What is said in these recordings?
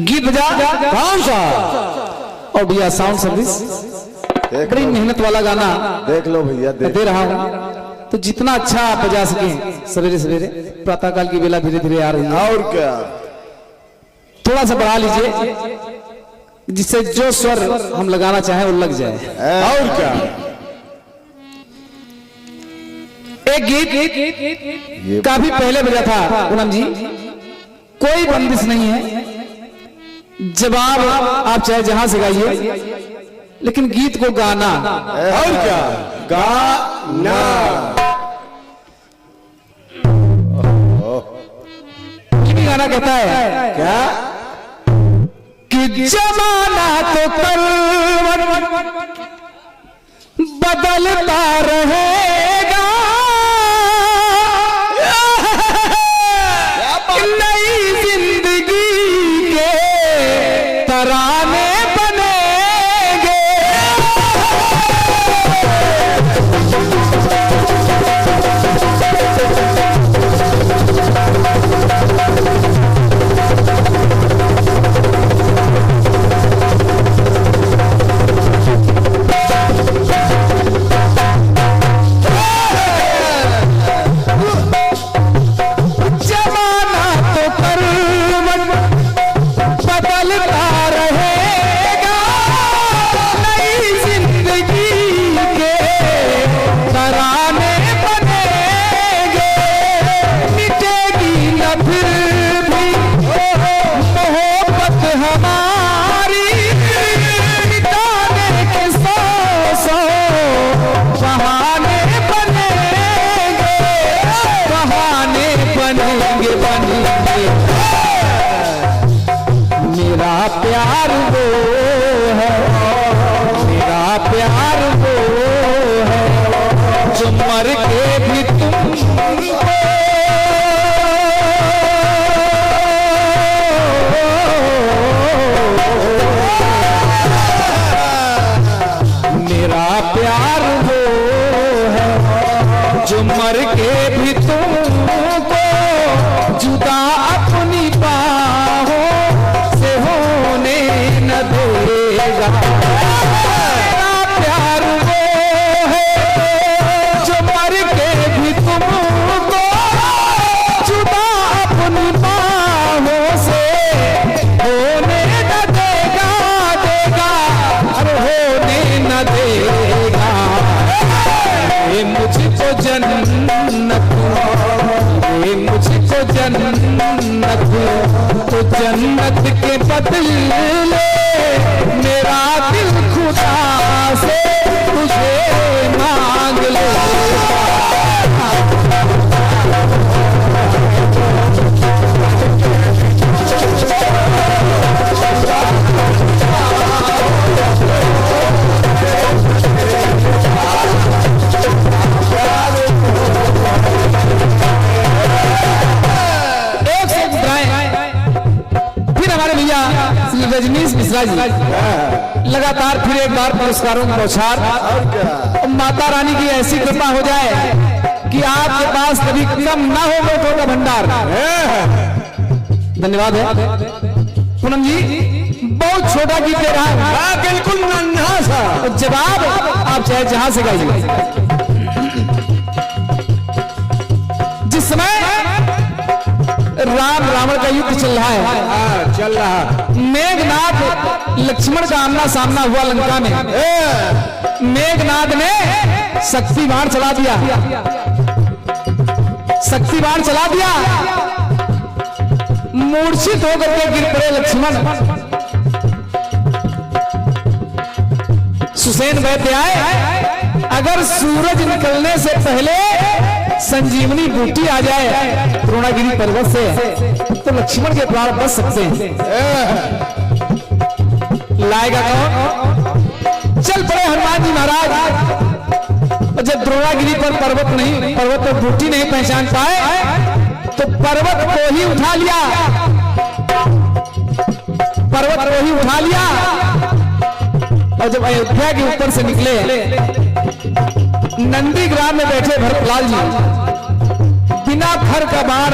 गीत बजा कौन सा? और भैया साउंड सर्विस बड़ी मेहनत वाला गाना देख लो भैया, दे रहा हूँ, तो जितना अच्छा आप बजा सके सवेरे सवेरे प्रातः काल की बेला धीरे धीरे आ रही है, और क्या थोड़ा सा बढ़ा लीजिए जिससे जो स्वर हम लगाना चाहें वो लग जाए। और क्या एक गीत काफी पहले बजा था पूनम जी, कोई बंदिश नहीं है, जवाब आप चाहे जहां से गाइए, लेकिन गीत को गाना। और क्या गाना। गाना कहता है क्या कि जमाना तो कल बदलता रहेगा, नई जिंदगी के तराने बनेंगे। मेरा प्यार वो है, मेरा प्यार वो है जो मर के भी तुमको, मेरा प्यार वो है जो मर के भी तुमको जुदा अपनी बाहों से होने न देगा। मेरा प्यार वो है जो मर के भी तुमको जुदा अपनी बाहों से होने न देगा, देगा और होने न देगा। ये मुझको जन्नत, ये मुझको जन्नत, तो जन्नत के बदले मेरा दिल खुदा से तुझे मांग ले। रजनीश मिश्रा जी लगातार फिर एक बार पुरस्कारों की बौछार, माता रानी की ऐसी कृपा हो जाए कि आपके पास कभी कम ना हो वोटों का भंडार। धन्यवाद है पूनम जी, बहुत छोटा गीत दे रहा है, बिल्कुल नन्हा सा, जवाब आप चाहे जहां से गाइए। जिस समय राम रावण का युद्ध चल रहा है, चल रहा, मेघनाद लक्ष्मण का आमना सामना हुआ लंका में, मेघनाद ने शक्ति बाण चला दिया, शक्ति बाण चला दिया, मूर्छित होकर के गिर पड़े लक्ष्मण। सुसेन वैद्य आए, अगर सूरज निकलने से पहले संजीवनी बूटी आ जाए द्रोणागिरी पर्वत से तो लक्ष्मण के प्राण बच सकते हैं। लाएगा कौन? चल पड़े हनुमान जी महाराज, और जब द्रोणागिरी पर पर्वत नहीं, पर्वत पर बूटी नहीं पहचान पाए तो पर्वत को ही उठा लिया, पर्वत को ही उठा लिया, और जब अयोध्या के ऊपर से निकले नंदीग्राम में बैठे भरतलाल जी बिना फर का बाण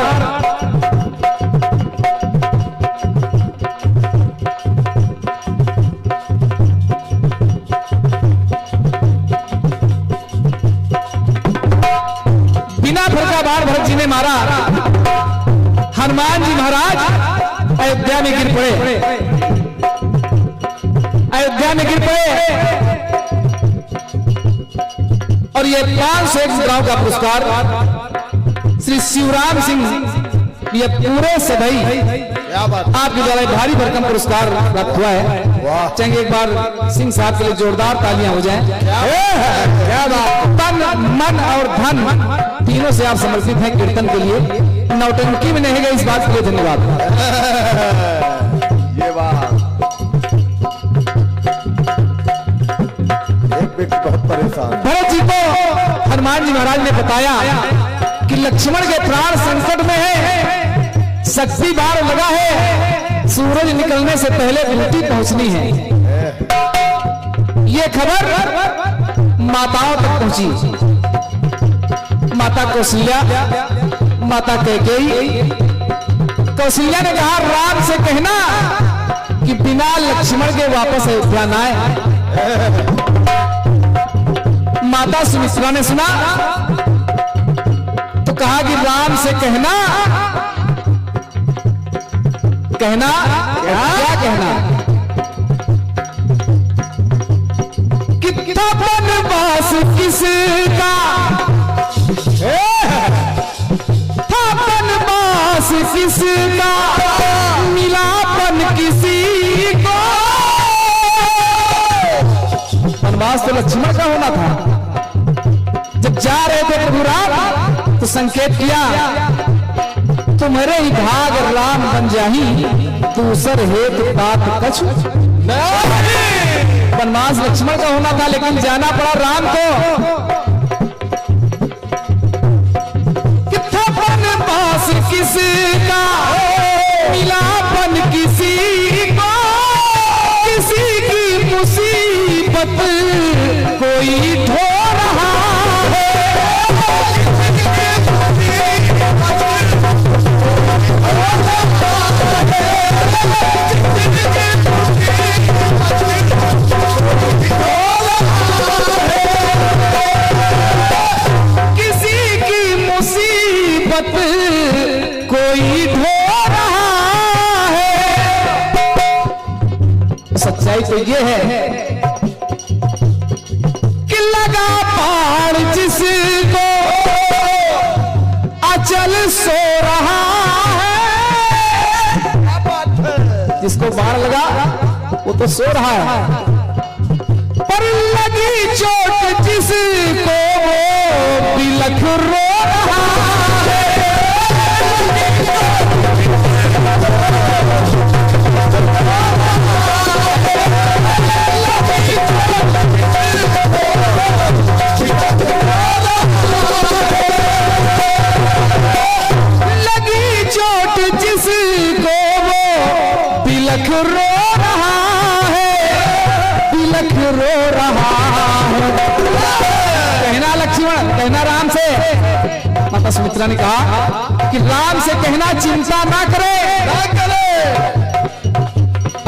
भरत जी ने मारा। हनुमान जी महाराज अयोध्या में गिर पड़े, अयोध्या में गिर पड़े और ये 501 मुद्राओं का पुरस्कार श्री शिवराम सिंह ये पूरे सभई आपके द्वारा भारी भरकम पुरस्कार प्राप्त हुआ है। चाहेंगे एक बार सिंह साहब के लिए जोरदार तालियां हो जाएं। क्या बात, तन मन और धन तीनों से आप समर्पित हैं कीर्तन के लिए। नौटंकी में नहीं गए इस बात के लिए धन्यवाद। ये बात एक व्यक्ति बहुत परेशान। भरत जी को हनुमान जी महाराज ने बताया कि लक्ष्मण के प्राण संकट में है, शक्ति बाण लगा है, सूरज निकलने से पहले ड्यूटी पहुंचनी है। ये खबर माताओं तक पहुंची। माता कौशल्या, माता कैकेयी। कौशल्या ने कहा राम से कहना कि बिना लक्ष्मण के वापस अयोध्या न आए। माता सुमित्रा ने सुना तो कहा कि राम से कहना क्या कहना कितना वनवास किसका वनवास किसका मिलापन किसी को। वनवास तो लक्ष्मण का होना था। जब जा रहे थे प्रभु राम तो संकेत किया तुम्हारे ही भाग राम बन जाही दूसर हेतु बात कछु। वनवास लक्ष्मण का होना था लेकिन जाना पड़ा राम को। कितना वनवास किसका मिलापन किसी को, किसी की मुसीबत कोई ढो रहा है। किसी की मुसीबत कोई ढो रहा है। सच्चाई तो ये है कि लगा बाण जिसको अचल सो रहा है। जिसको बाण लगा वो तो सो रहा है, पर लगी चोट जिसको वो बिलख रो रहा है। लगी चोट जिसको वो बिलख रो रहा है, बिलख रो रहा है। कहना लक्ष्मण, कहना राम से। माता सुमित्रा ने कहा कि राम से कहना चिंता ना करे।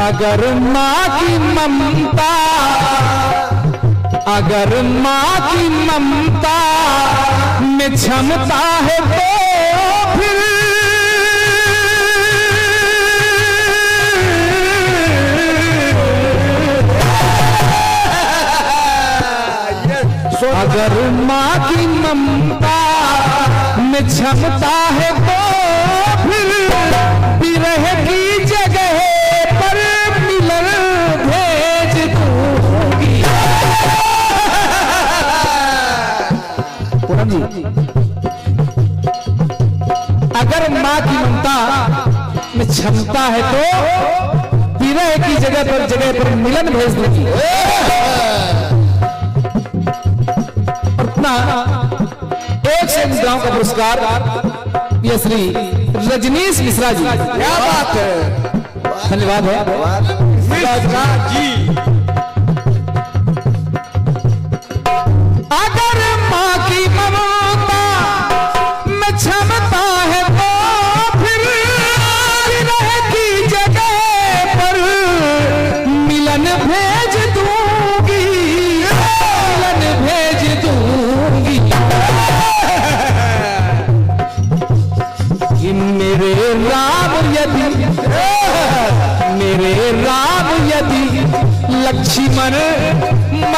अगर माँ की ममता, अगर माँ की ममता में क्षमता है तो फिर अगर माँ की ममता में क्षमता है तो फिर विरह की जगह पर मिलन भेज दूंगी। पूनम जी, अगर माँ की ममता में क्षमता है तो विरह की जगह पर मिलन भेज दूंगी। एक से मुद्राओं का पुरस्कार ये श्री रजनीश मिश्रा जी। क्या बात है, धन्यवाद है मिश्रा जी।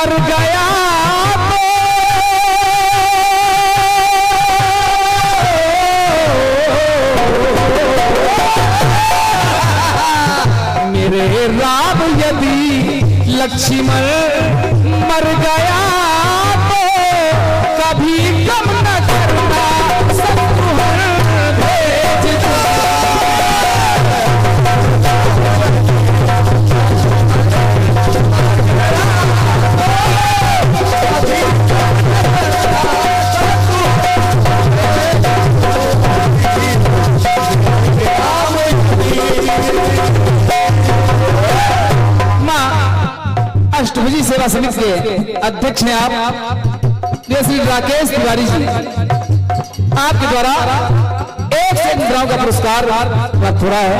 मर गया तो मेरे राम यदि लक्ष्मण मर गया तो कभी कम न करना शत्रुघ्न भेज दो। अष्टभुजी सेवा समिति के अध्यक्ष हैं आप श्री राकेश तिवारी जी। आपके द्वारा 100 मुद्राओं का पुरस्कार प्राप्त हो रहा है।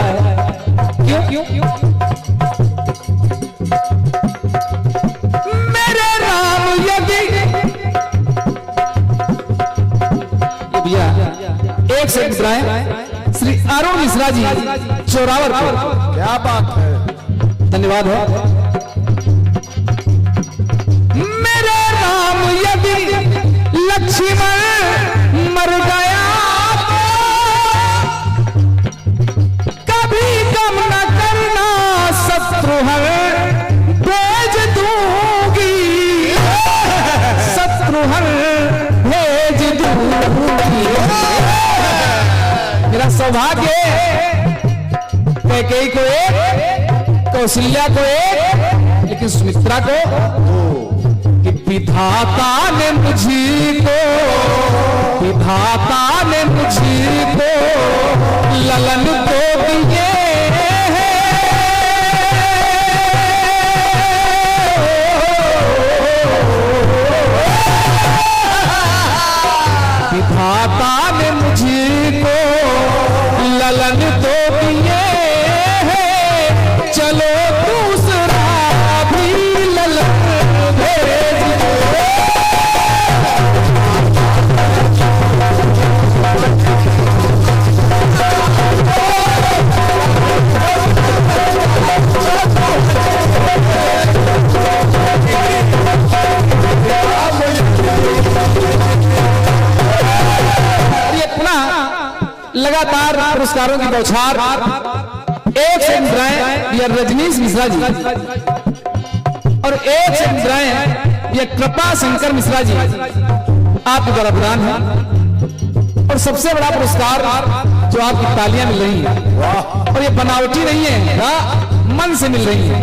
क्यों? मेरे राम यदि भैया 100 मुद्राएं श्री अरुण मिश्रा जी चौरावर को। क्या बात है, धन्यवाद है। यदि लक्ष्मण मर गया तो कभी कम न करना शत्रुघ्न भेज दूंगी, शत्रुघ्न भेज दूंगी। मेरा सौभाग्य कैकेयी को एक, कौशल्या को एक, लेकिन सुमित्रा को विधाता ने मुझको ललन तो दिए विधाता ने मुझको ललन तो दिए चलो दूसरा भी ललन भेज दो। लगातार पुरस्कारों की बौछार 100 मुद्राएं ये रजनीश मिश्रा जी और 100 मुद्राएं ये कृपा शंकर मिश्रा जी आपके द्वारा प्रदान है। और सबसे बड़ा पुरस्कार जो आपकी तालियां मिल रही हैं और ये बनावटी नहीं है, मन से मिल रही है।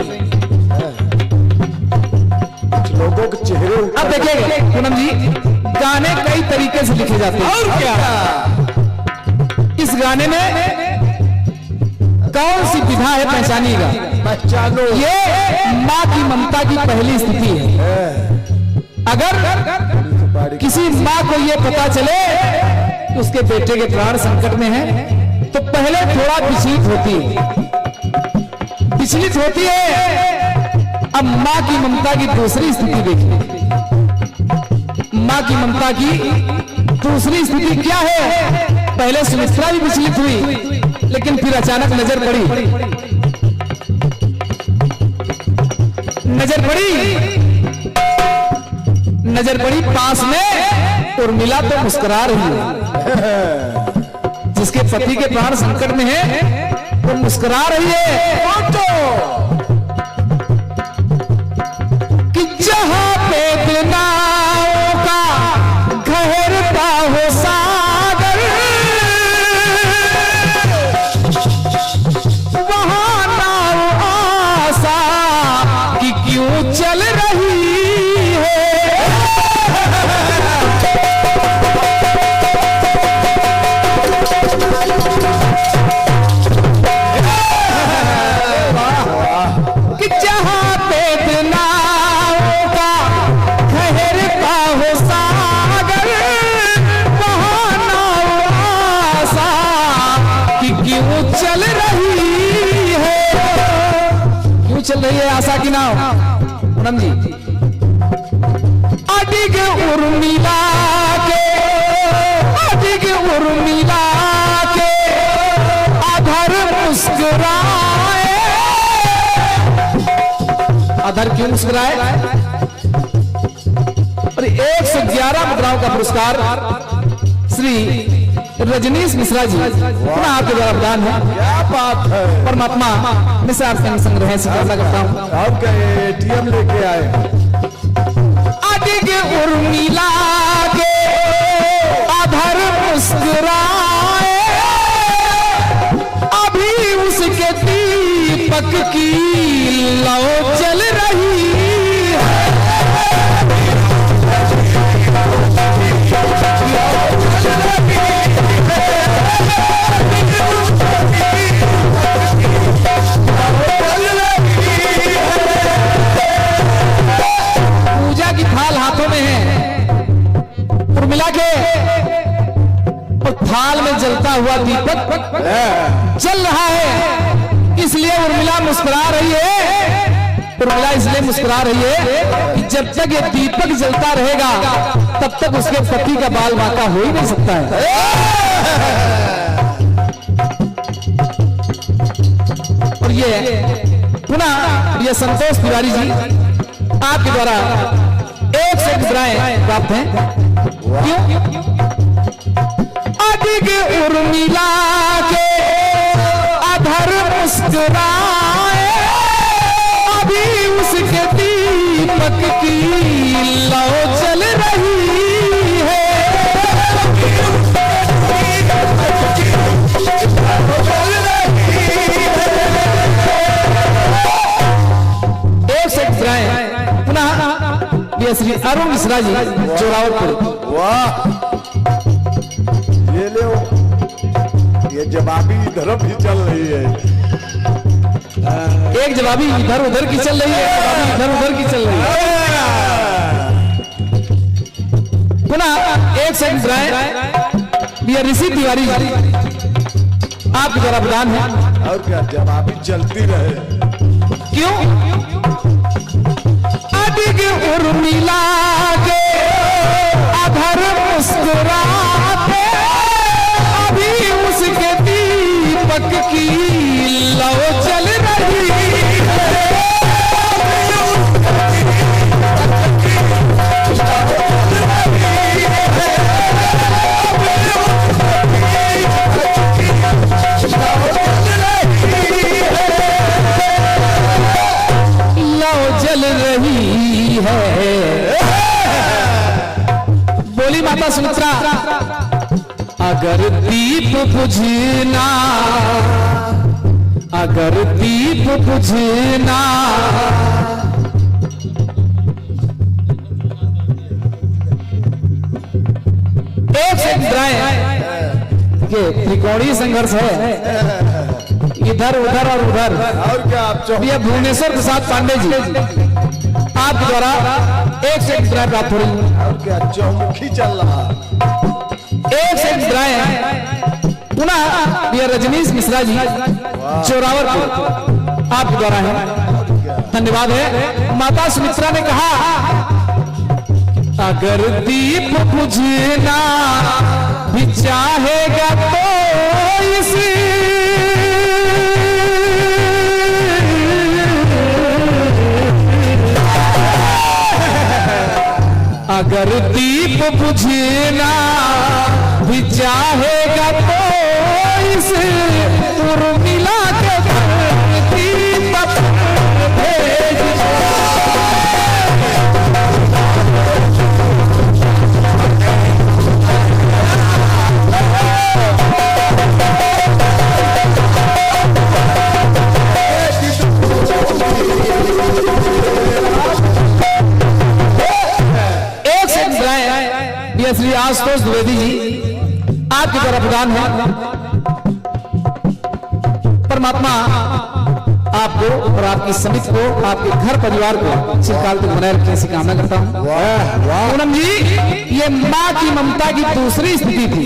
लोगों के चेहरे अब देखिए पूनम जी, गाने कई तरीके से लिखे जाते हैं और क्या इस गाने में कौन सी विधा है पहचानिएगा। पहचानो, ये माँ की ममता की पहली स्थिति है। अगर किसी माँ को ये पता चले कि उसके बेटे के प्राण संकट में है तो पहले थोड़ा विचलित होती है। अब माँ की ममता की दूसरी स्थिति देखिए। माँ की ममता की दूसरी स्थिति क्या है? पहले सुमित्रा भी विचलित हुई, लेकिन फिर अचानक नजर पड़ी पास में उर्मिला तो मुस्कुरा रही है। जिसके पति के प्राण संकट में है वो मुस्कुरा रही है। कि जहां पे दिनाओं का गहरता हो सागर वहां नाव आशा कि क्यों चल रही है। कि जहां पे दिनाओं का गहरता हो सागर वहां नाव आशा कि क्यों चल रही है। क्यों चल रही है आशा की नाव पूनम जी? अडिग उर्मिला के अधर मुस्कुराए। अधर क्यों मुस्कुराए? 111 मुद्राओं का पुरस्कार श्री रजनीश मिश्रा जी पुनः आपके द्वारा प्रदान है। क्या बात है। परमात्मा मिश्रा संग्रह से कामना करता हूँ। आप क्या एटीएम लेके आए? आगे उर्मिला के आधर मुस्कुराए, अभी उसके दीपक की लौ जल रही है। पूजा की थाल हाथों में है, उर्मिला के और थाल में जलता हुआ दीपक जल रहा है, इसलिए उर्मिला मुस्कुरा रही है। उर्मिला इसलिए मुस्कुरा रही है कि जब तक ये दीपक जलता रहेगा तब तक उसके पति का बाल बांका हो ही नहीं सकता है। और ये पुनः ये संतोष तिवारी जी आपके द्वारा 100 मुद्राएं प्राप्त हैं। क्यों? अधिक उर्मिला के अधर मुस्कुराए, अभी उसके दीपक की लौ जल रही है। पुनः ये श्री अरुण मिश्रा जी जोरावरपुर। वाह, ये ले ये जवाबी इधर भी चल रही है। एक जवाबी इधर उधर की चल रही है, जवाबी इधर उधर की चल रही है। पुनः 100 मुद्राएं ये ऋषि तिवारी आपके द्वारा प्रदान है। और क्या, जवाबी चलती रहे। क्यों? अधिक उर्मिला के अधर मुस्कुराते, अभी उसके दीपक की लौ जल रही है। जल रही है। बोली माता सुमित्रा, अगर दीप बुझना, अगर दीप बुझना, एक से ये त्रिकोणीय संघर्ष है, इधर उधर और उधर। और क्या, आप ये भुवनेश्वर प्रसाद पांडे जी आपके द्वारा 100 मुद्राएं प्राप्त हो रही है। और क्या, चौमुखी चल रहा। 100 मुद्राएं पुनः ये रजनीश मिश्रा जी जोरावरपुर आपके द्वारा है। धन्यवाद है। माता सुमित्रा ने कहा, अगर दीप बुझना भी चाहेगा तो इसी अगर दीप बुझना भी चाहेगा तो इस उर्मिला के दीपक भेज। श्री आशुतोष द्विवेदी जी आपके द्वारा प्रदान है। परमात्मा आपको और आपकी समिति को, आपके घर परिवार को चिरकाल तक बनाए रखने की कामना करता हूँ। पूनम जी, ये माँ की ममता की दूसरी स्थिति थी,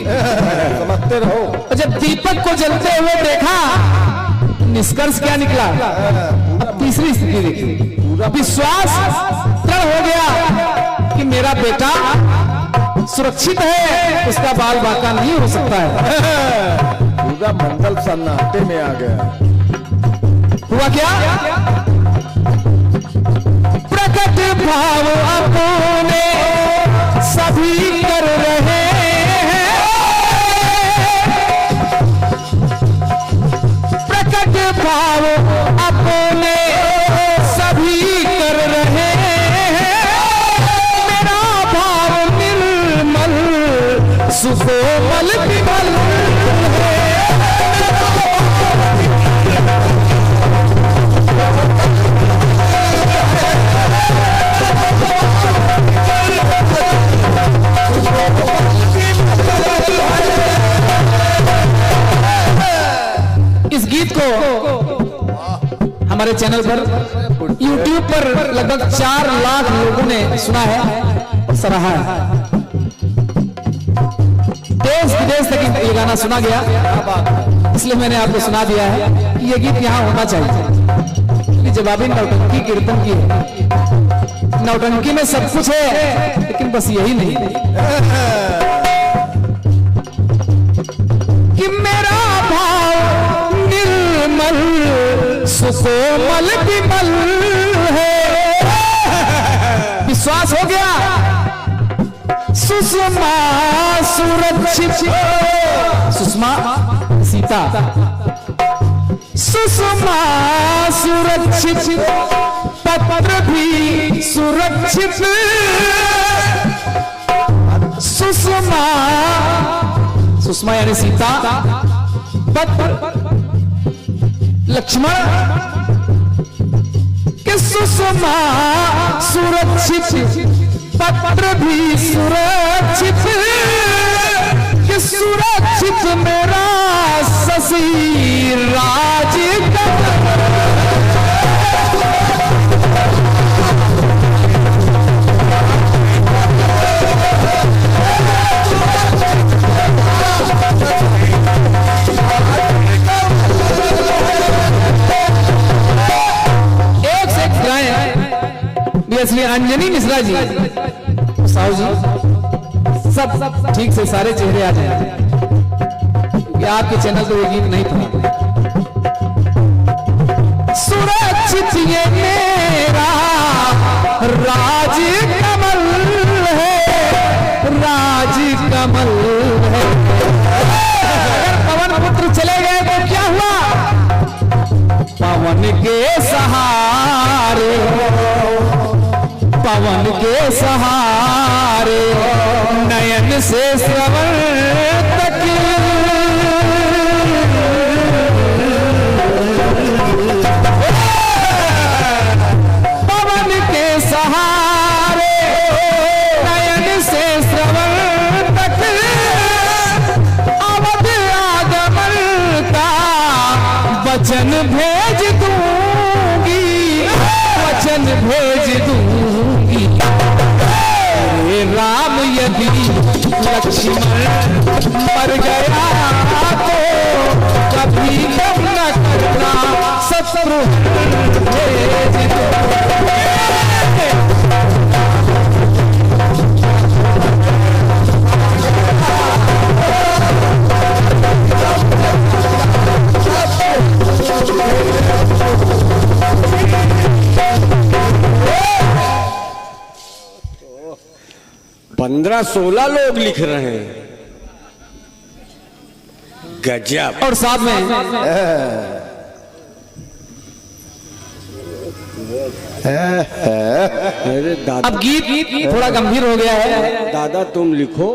समझते रहो। और जब दीपक को जलते हुए देखा, निष्कर्ष क्या निकला? तीसरी स्थिति देखी, विश्वास दृढ़ हो गया कि मेरा बेटा सुरक्षित है, उसका बाल बांका नहीं हो सकता है। पूरा मंडल सन्नाटे में आ गया। हुआ क्या? प्रकट भाव अपने सुकोमल विमल इस गीत को हमारे चैनल पर YouTube पर लगभग 4 लाख लोगों ने सुना है और सराहा है। देश विदेश तक ये गाना सुना गया, इसलिए मैंने आपको सुना दिया है कि ये गीत यहाँ होना चाहिए। जवाबी नौटंकी कीर्तन की है, नौटंकी में सब कुछ है लेकिन बस यही नहीं कि मेरा भाव निर्मल सुकोमल विमल है। विश्वास हो गया? सुषमा सुरक्षित, सुषमा सीता, सुषमा सुरक्षित, पत्र भी सुरक्षित, सुषमा, सुषमा यानी सीता, पत्र लक्ष्मण के सुषमा सुरक्षित, पत्र भी सुरक्षित, कि सुरक्षित मेरा शशि राज इसलिए अंजनी मिश्रा जी, साहू जी, सब ठीक से सारे चेहरे आ जाए क्योंकि आपके चैनल तो ये गीत नहीं था। सुरक्षित ये मेरा राज कमल है, राज कमल है। अगर पवन पुत्र चले गए तो क्या हुआ? पवन के सहारे, पवन के सहारे नयन से श्रवण तक, पवन के सहारे नयन से श्रवण तक, अवध आगमन का वचन भेज दूंगी, वचन भेज दूंगी। राम यदि लक्ष्मण मर गया तो कभी गम न करना, शत्रु भेज दो। पंद्रह 16 लोग लिख रहे हैं, गजब। और साथ में अरे दादा, अब गीत थोड़ा गंभीर हो गया है दादा तुम लिखो।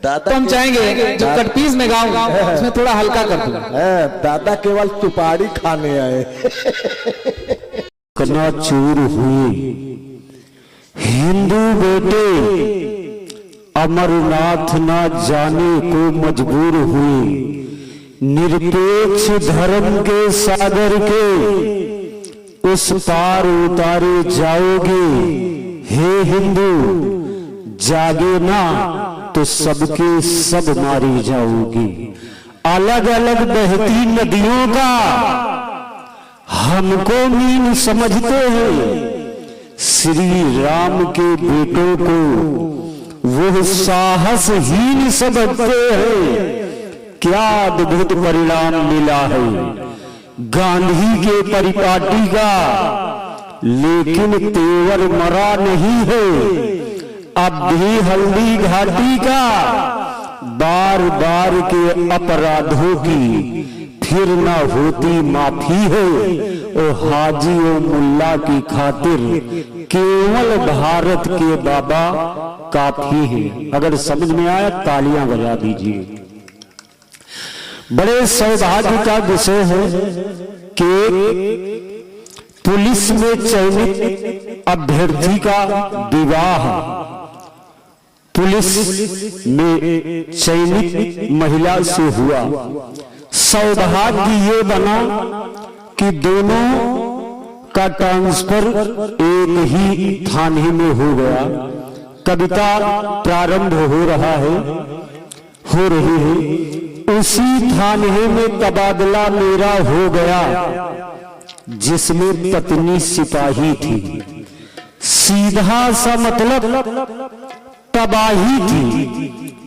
दादा तो हम चाहेंगे जो कटपीस में गाऊं उसमें थोड़ा हल्का कर दूं। दादा केवल तुपाड़ी खाने आए। कना चूर हुई हिंदू बेटे अमरनाथ ना जाने को मजबूर हुए, निरपेक्ष धर्म के सागर के उस पार उतारे जाओगे। हे हिंदू जागे ना तो सबके सब मारी जाओगी। अलग अलग बहती नदियों का हमको मीन समझते हैं, श्री राम के बेटों को वो साहसहीन समझते हैं। क्या अद्भुत परिणाम मिला है गांधी के परिपाटी का, लेकिन तेवर मरा नहीं है। अब भी हल्दी घाटी का बार बार के अपराधों की फिर ना होती माफी है। ओ हाजी ओ मुल्ला की खातिर केवल भारत के बाबा काफी है। अगर समझ में आया तालियां बजा दीजिए। बड़े सौभाग्य का विषय है कि पुलिस में चयनित अभ्यर्थी का विवाह पुलिस में चयनित महिला से हुआ। सौभाग्य ये बना कि दोनों का ट्रांसफर एक ही थाने में हो गया। कविता प्रारंभ हो रही है। उसी थाने में तबादला मेरा हो गया जिसमें पत्नी सिपाही थी। सीधा सा मतलब तबाही थी।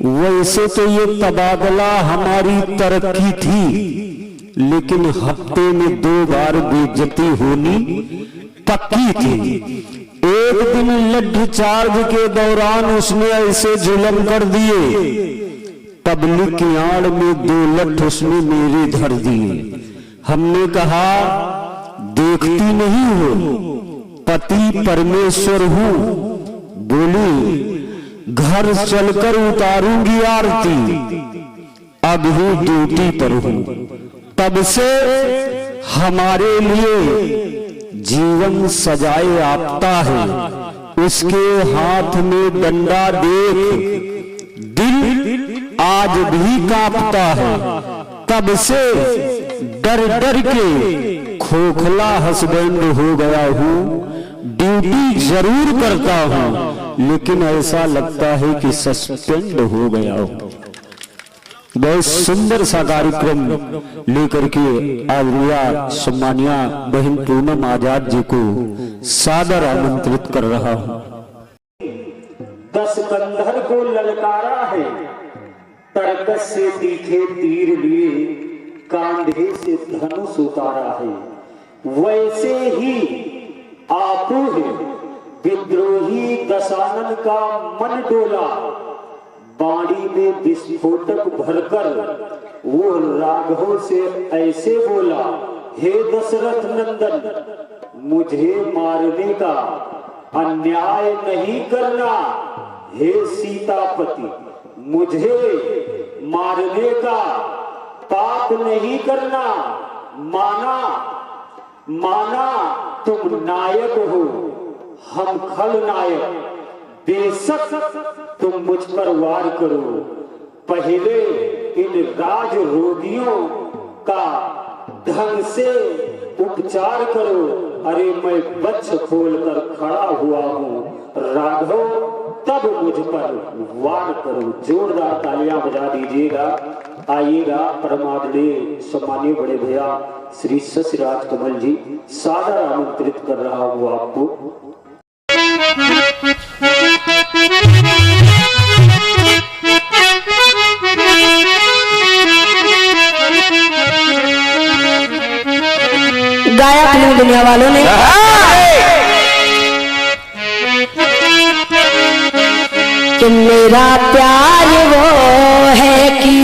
वैसे तो ये तबादला हमारी तरक्की थी, लेकिन हफ्ते में 2 बार बेइज्जती होनी पक्की थी। एक दिन लड्ढ चार्ज के दौरान उसने ऐसे जुल्म कर दिए, तबलीग की आड़ में 2 लड्ढ उसने मेरे धर दिए। हमने कहा देखती नहीं हो, पति परमेश्वर हूं। बोली घर चलकर उतारूंगी आरती, अब ही ड्यूटी पर हूं। तब से हमारे लिए जीवन सजाए आपता है। उसके हाथ में डंडा देख दिल आज भी कांपता है। तब से डर डर के खोखला हस्बैंड हो गया हूं। ड्यूटी जरूर करता हूं, लेकिन ऐसा लगता है कि सस्पेंड हो गया हूं। बहुत सुंदर सा कार्यक्रम लेकर के आलिया सम्मानिया बहन पूनम आजाद जी को सादर आमंत्रित कर रहा हूं। 10 कंधर को ललकारा है, तरकस से तीखे तीर लिए कांधे से धनुष उतारा है। वैसे ही आपू है विद्रोही दशानन का मन डोला। बाड़ी में विस्फोटक भरकर वो राघव से ऐसे बोला, हे दशरथ नंदन मुझे मारने का अन्याय नहीं करना। हे सीतापति मुझे मारने का पाप नहीं करना। माना तुम नायक हो, हम खलनायक। बेशक तुम मुझ पर वार करो, पहले इन राज रोगियों का ढंग से उपचार करो। अरे मैं बच्च खोलकर खड़ा हुआ हूँ राघव, तब मुझ पर वार करो। जोरदार तालियां बजा दीजिएगा। आइएगा परमादरणीय सम्मानीय बड़े भैया श्री शशिराज कमल जी, सादर आमंत्रित कर रहा हूँ आपको। गाया फिल्म दुनिया वालों ने कि मेरा प्यार वो है कि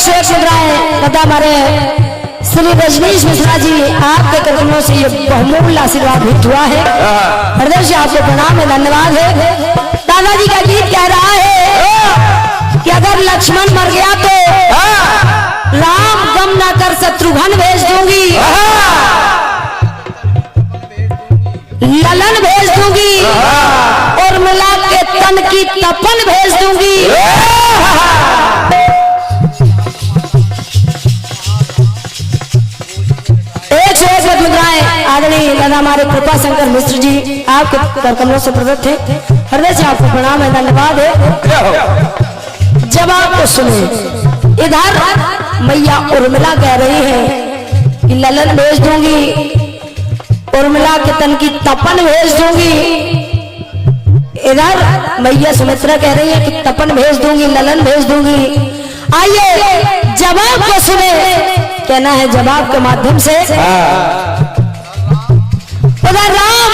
से एक मुद्राएं दादा हमारे श्री रजनीश मिश्रा जी आपके कदमों से ये बहुमूल्य आशीर्वाद भेंट हुआ है। हृदय से आपको प्रणाम है, धन्यवाद है। दादाजी का गीत कह रहा है कि अगर लक्ष्मण मर गया तो राम गम ना कर शत्रुघ्न भेज दूंगी, ललन भेज दूंगी और मिला के तन की तपन भेज दूंगी। एक से एक मुद्राएं आदरणीय दादा हमारे कृपा शंकर मिश्र जी आपके कर कमलों से प्रदत्त थे। हृदय से आपको प्रणाम है, धन्यवाद है। जब आपको सुने इधर मैया उर्मिला कह रही है कि ललन भेज दूंगी, उर्मिला के तन की तपन भेज दूंगी। इधर मैया सुमित्रा कह रही है कि तपन भेज दूंगी, ललन भेज दूंगी। आइए जवाब को सुने, कहना है जवाब के माध्यम से। उधर राम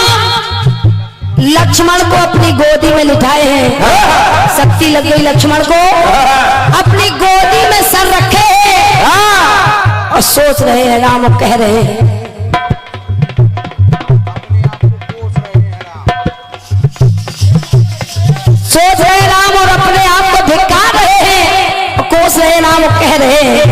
लक्ष्मण को अपनी गोदी में लिटाए हैं, शक्ति लग गई लक्ष्मण को, अपनी गोदी में सर रखे हैं और सोच रहे हैं राम, अब कह रहे हैं सोच रहे राम और अपने आप को धिक्कार रहे हैं और कोस रहे राम और कह रहे हैं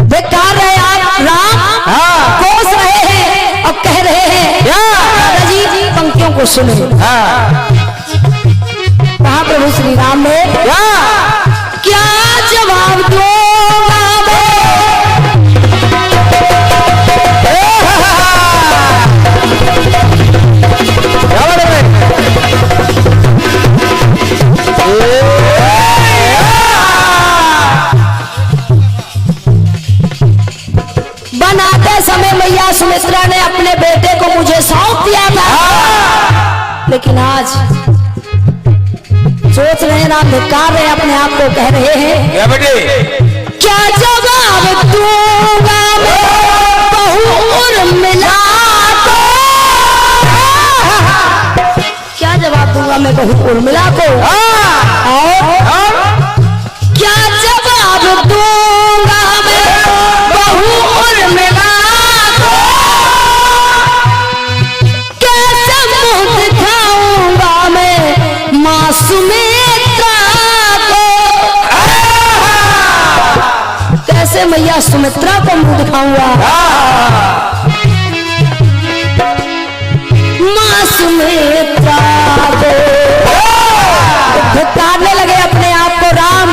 धिक्कार रहे आप राम, कोस रहे हैं और कह रहे हैं। दादाजी पंक्तियों को सुने। कहा प्रभु श्री राम ने क्या जवाब दूंगा बनाते समय मैया सुमित्रा ने अपने बेटे को मुझे सौंप दिया था, लेकिन आज सोच रहे हैं राम, धिक्कार रहे अपने आप को, कह रहे हैं क्या जवाब दूंगा मैं बहू उर्मिला को, क्या जवाब दूंगा मैं बहू उर्मिला को, और क्या जवाब दूंगा मैं बहू उर्मिला को, कैसे मुंह दिखाऊंगा मैं मां सुमित्रा को, कैसे मैया सुमित्रा को मुंह दिखाऊंगा, मां सुमित्रा को। धिक्कारने लगे अपने आप को राम।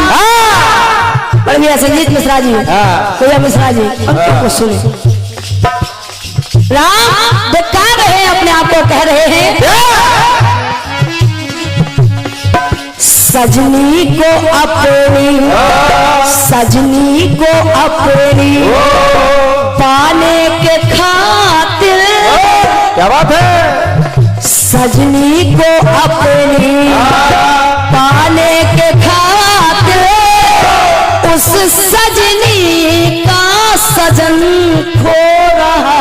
पर भैया संजीत मिश्रा जी, भैया मिश्रा जी को सुने। राम धिक्कार रहे अपने आप को, कह रहे हैं सजनी को अपनी, सजनी को अपनी पाने के खातिर, क्या बात है, सजनी को अपनी पाने के खातिर उस सजनी का सजन खो रहा,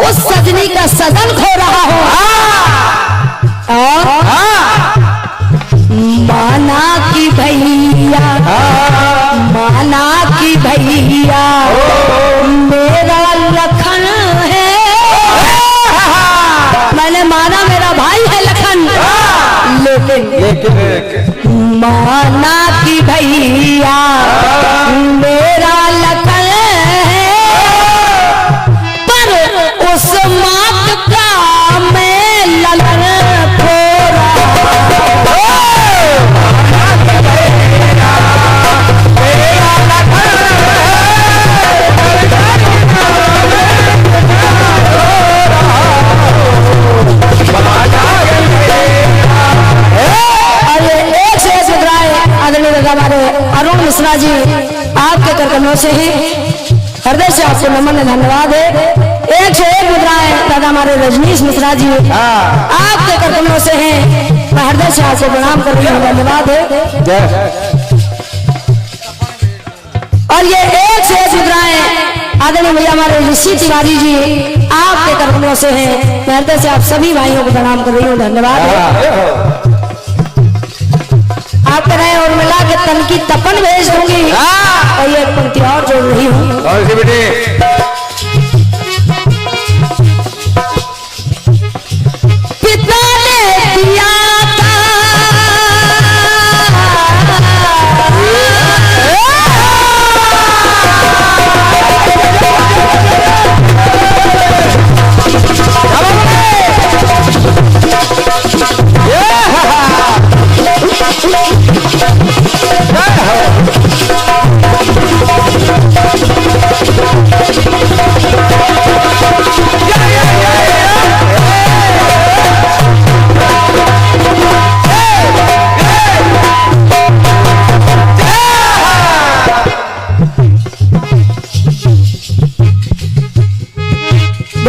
उस सजनी का सजन खो रहा हो, और माना की भैया, माना की भैया मेरा लखन है, मैंने माना मेरा भाई है लखन, लेकिन माना की भैया मेरा लखन है, पर उस मात का मैं ललन फोड़ा, हमारे अरुण मिश्रा जी आपके करकमलों से ही हृदय से आपको नमन धन्यवाद है। एक से एक मुद्राएं दादा हमारे रजनीश मिश्रा जी आपके करकमलों से हैं, मैं हृदय से आपको प्रणाम कर रही हूँ, धन्यवाद है। और ये एक से एक मुद्राएं आदरणीय आदरणीय भैया हमारे ऋषि तिवारी जी आपके कर्मों से हैं, मैं हृदय से आप सभी भाइयों को प्रणाम कर रही हूँ, धन्यवाद। आप कह रहे हैं और मिला के तन की तपन भेज दूंगी, और ये एक पंक्ति और जोड़ रही हूँ। पिता ने दिया था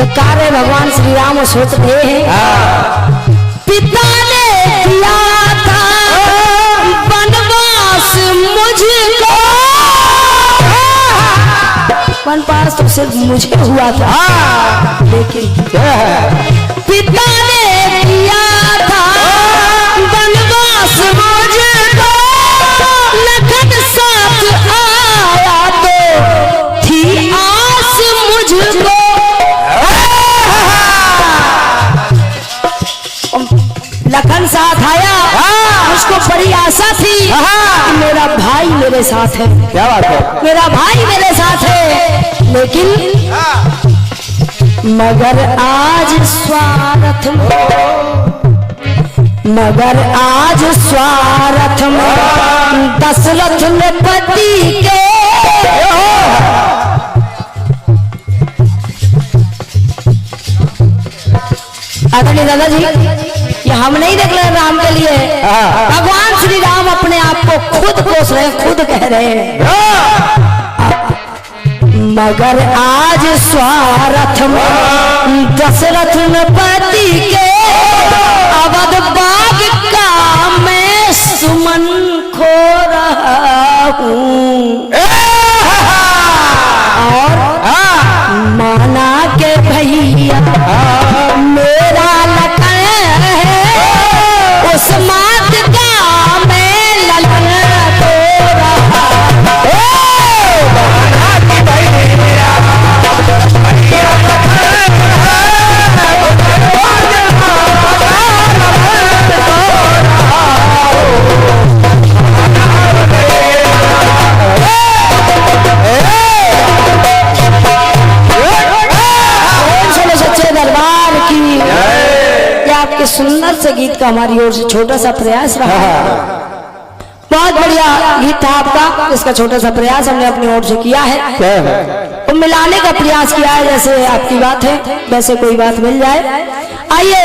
कार्य भगवान श्री राम सोच रहे हैं। पिता ने दिया था वनवास मुझको, वनवास तो सिर्फ मुझे हुआ था, लेकिन पिता ने दिया था वनवास मुझको, लखन साथ आया तो थी आस मुझको। लखन साथ आया, उसको बड़ी आशा थी कि मेरा भाई मेरे साथ है, क्या बात है, मेरा भाई मेरे साथ है, लेकिन मगर आज स्वार्थ में दशरथ ने पति के आदरणीय दादाजी, ये हम नहीं देख रहे राम के लिए, भगवान श्री राम अपने आप को खुद पोष रहे, खुद कह रहे हैं। मगर आज स्वार्थ में दशरथ ने पति के, अवध बाग का मैं सुमन खो रहा हूँ, और माना के भैया मेरा लखन है, उस मात का मैं ललन खो रहा। आपके सुंदर से गीत का हमारी ओर से छोटा सा प्रयास रहा, बहुत बढ़िया गीत था आपका, इसका छोटा सा प्रयास हमने अपनी ओर से किया है, तो मिलाने का प्रयास किया है, जैसे आपकी बात है वैसे कोई बात मिल जाए। आइए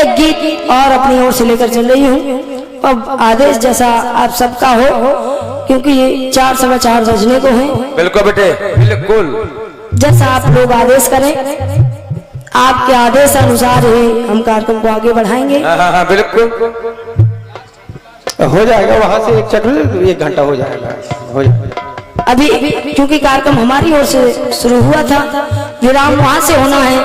एक गीत और अपनी ओर से लेकर चल रही हूँ, अब आदेश जैसा आप सबका हो, क्योंकि ये 4 सवा 4 बजने को है। बिल्कुल बेटे, बिल्कुल जैसा आप लोग आदेश करें, आपके आदेश अनुसार ही हम कार्यक्रम को आगे बढ़ाएंगे। हाँ, बिल्कुल हो जाएगा, वहां से एक चक्र 1 घंटा हो जाएगा, अभी क्योंकि कार्यक्रम हमारी ओर से शुरू हुआ था, विराम वहां से होना है,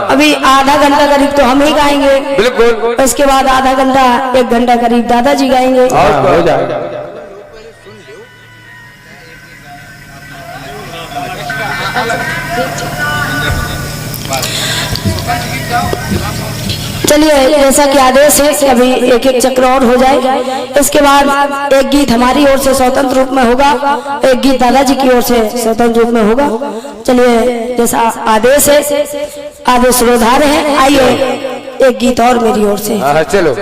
अभी आधा घंटा करीब तो हम ही गाएंगे, बिल्कुल, उसके बाद आधा घंटा 1 घंटा करीब दादाजी गाएंगे, हो जाएगा। चलिए जैसा कि आदेश है कि अभी एक एक चक्र और हो जाए, इसके बाद एक गीत हमारी ओर से स्वतंत्र रूप में होगा, एक गीत दादाजी की ओर से स्वतंत्र रूप में होगा। चलिए जैसा आदेश है, आदेश रोधार है, आइए एक गीत और मेरी ओर से। चलो।